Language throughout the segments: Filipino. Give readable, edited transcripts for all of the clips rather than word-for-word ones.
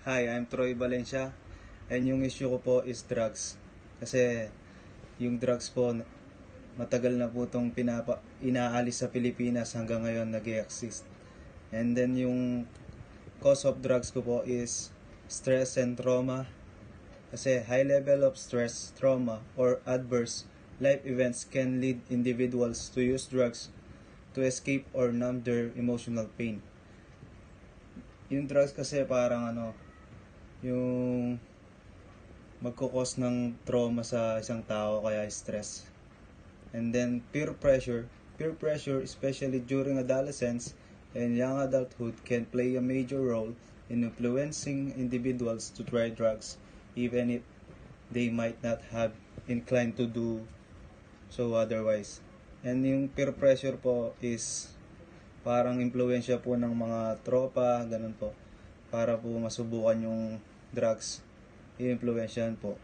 Hi, I'm Troy Valencia and yung issue ko po is drugs. Kasi yung drugs po, matagal na po itong inaalis sa Pilipinas hanggang ngayon nag-exist. And then yung cause of drugs ko po is stress and trauma. Kasi high level of stress, trauma, or adverse life events can lead individuals to use drugs to escape or numb their emotional pain. Yung drugs kasi parang yung magkukos ng trauma sa isang tao kaya stress. And then peer pressure especially during adolescence and young adulthood can play a major role in influencing individuals to try drugs even if they might not have inclined to do so otherwise. And yung peer pressure po is parang impluensya po ng mga tropa, ganun po, para po masubukan yung drugs, i-influensyahan po.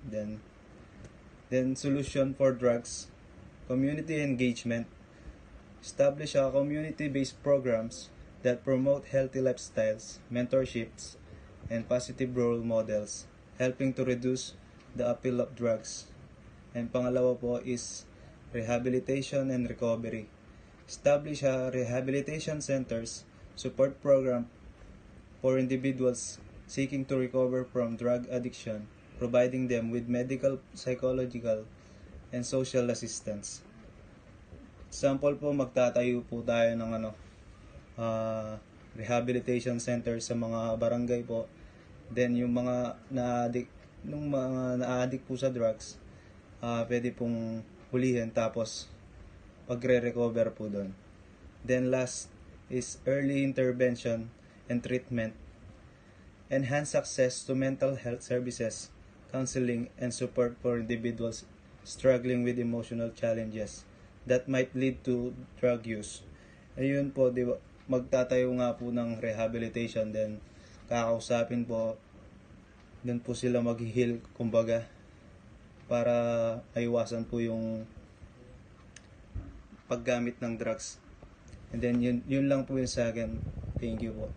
Then solution for drugs, community engagement. Establish a community-based programs that promote healthy lifestyles, mentorships, and positive role models, helping to reduce the appeal of drugs. And pangalawa po is rehabilitation and recovery. Establish a rehabilitation centers, support program for individuals seeking to recover from drug addiction, providing them with medical, psychological, and social assistance. Example po, magtatayo po tayo ng rehabilitation center sa mga barangay po. Then yung mga na-addict po sa drugs, pwede pong hulihin tapos pagre-recover po doon. Then last is early intervention and treatment. Enhance access to mental health services, counseling, and support for individuals struggling with emotional challenges that might lead to drug use. Ayun po, di ba, magtatayo nga po ng rehabilitation, then kakausapin po, then po sila mag-heal, kumbaga, para aiwasan po yung paggamit ng drugs. And then yun lang po yun sa akin. Thank you po.